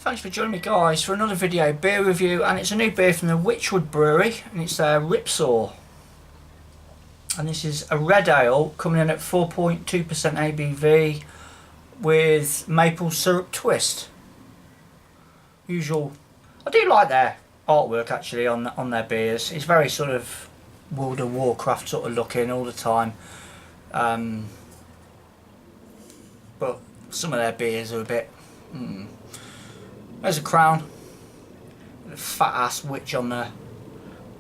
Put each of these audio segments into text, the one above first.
Thanks for joining me, guys, for another video beer review, and it's a new beer from the Wychwood brewery, and it's Ripsaw, and this is a red ale coming in at 4.2% ABV with maple syrup twist. Usual. I do like their artwork actually on their beers. It's very sort of World of Warcraft sort of looking all the time, but some of their beers are a bit. There's a crown, a fat ass witch on the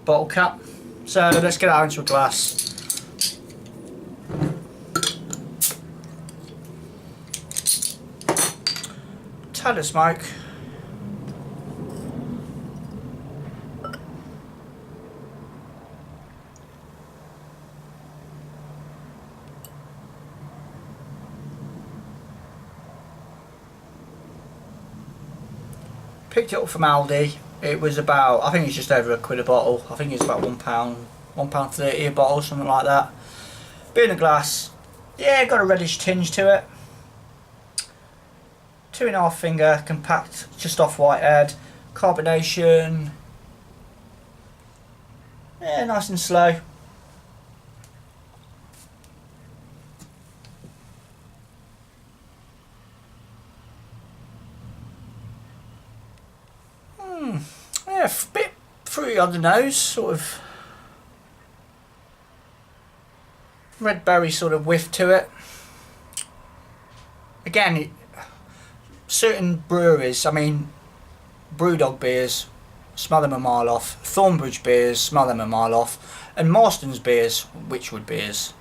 bottle cap. So let's get out into a glass. Tad of smoke. Picked it up from Aldi. It was about, I think it's just over £1 a bottle. I think it's about £1.30 a bottle, something like that. Beer in a glass. Yeah, got a reddish tinge to it. 2.5 finger, compact, just off whitehead. Carbonation. Yeah, nice and slow. Yeah, a bit fruity on the nose, sort of red berry sort of whiff to it. Again, certain breweries, I mean, Brewdog beers, smell them a mile off. Thornbridge beers, smell them a mile off. And Marston's beers, Wychwood beers,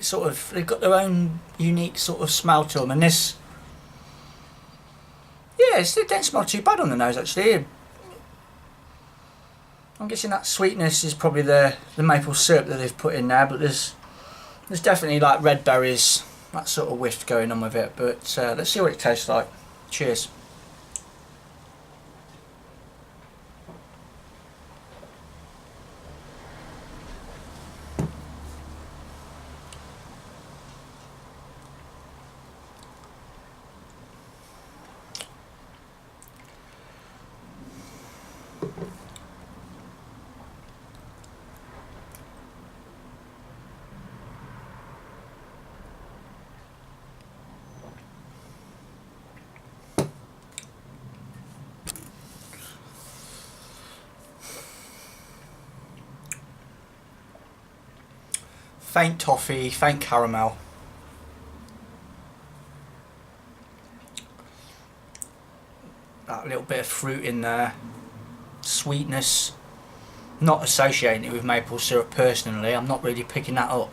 sort of, they've got their own unique sort of smell to them. And this, yeah, it don't smell too bad on the nose actually. I'm guessing that sweetness is probably the maple syrup that they've put in there, but there's definitely like red berries, that sort of whiff going on with it. But let's see what it tastes like. Cheers. Faint toffee, faint caramel. That little bit of fruit in there. Sweetness. Not associating it with maple syrup personally. I'm not really picking that up.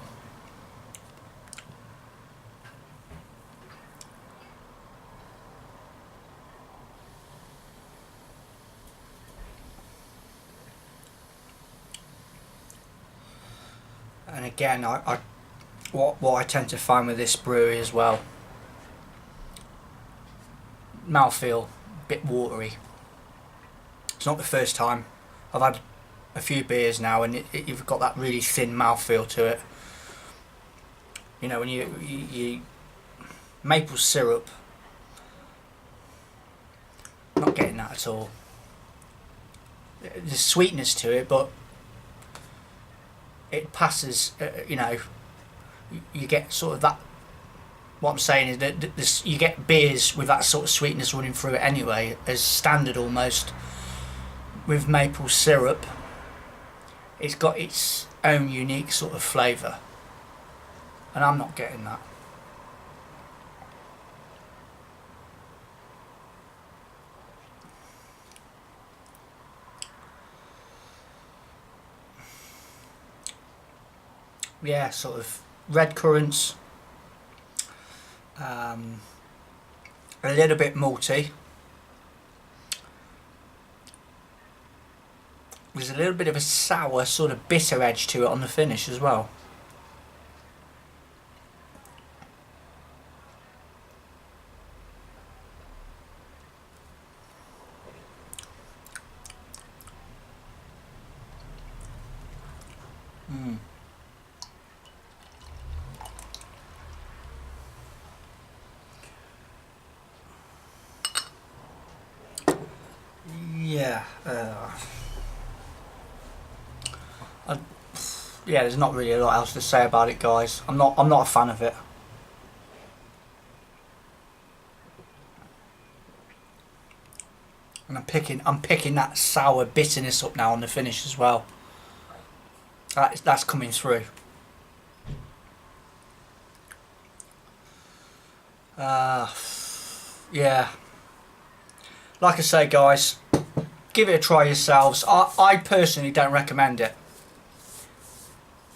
And again, what I tend to find with this brewery as well, mouthfeel, a bit watery. It's not the first time. I've had a few beers now, and you've got that really thin mouthfeel to it. You know, when you maple syrup, not getting that at all. There's sweetness to it, but it passes, you know, you get sort of that, what I'm saying is that this, you get beers with that sort of sweetness running through it anyway, as standard almost. With maple syrup, it's got its own unique sort of flavour, and I'm not getting that. Yeah, sort of red currants, a little bit malty. There's a little bit of a sour sort of bitter edge to it on the finish as well. Yeah. Yeah, there's not really a lot else to say about it, guys. I'm not a fan of it. And I'm picking that sour bitterness up now on the finish as well. That's coming through. Yeah. Like I say, guys, give it a try yourselves. I personally don't recommend it.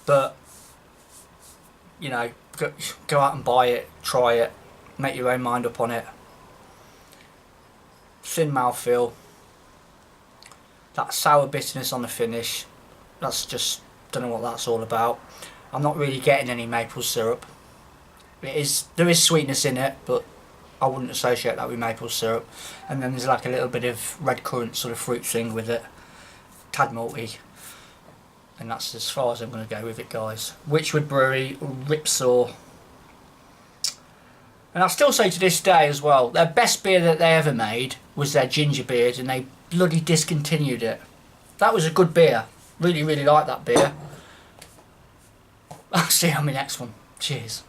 But, you know, go out and buy it, try it, make your own mind up on it. Thin mouthfeel. That sour bitterness on the finish. That's just, don't know what that's all about. I'm not really getting any maple syrup. There is sweetness in it, but I wouldn't associate that with maple syrup. And then there's like a little bit of red currant sort of fruit thing with it. Tad malty. And that's as far as I'm going to go with it, guys. Wychwood Brewery, Ripsaw. And I'll still say to this day as well, their best beer that they ever made was their ginger beer, and they bloody discontinued it. That was a good beer. Really, really like that beer. I'll see you on my next one. Cheers.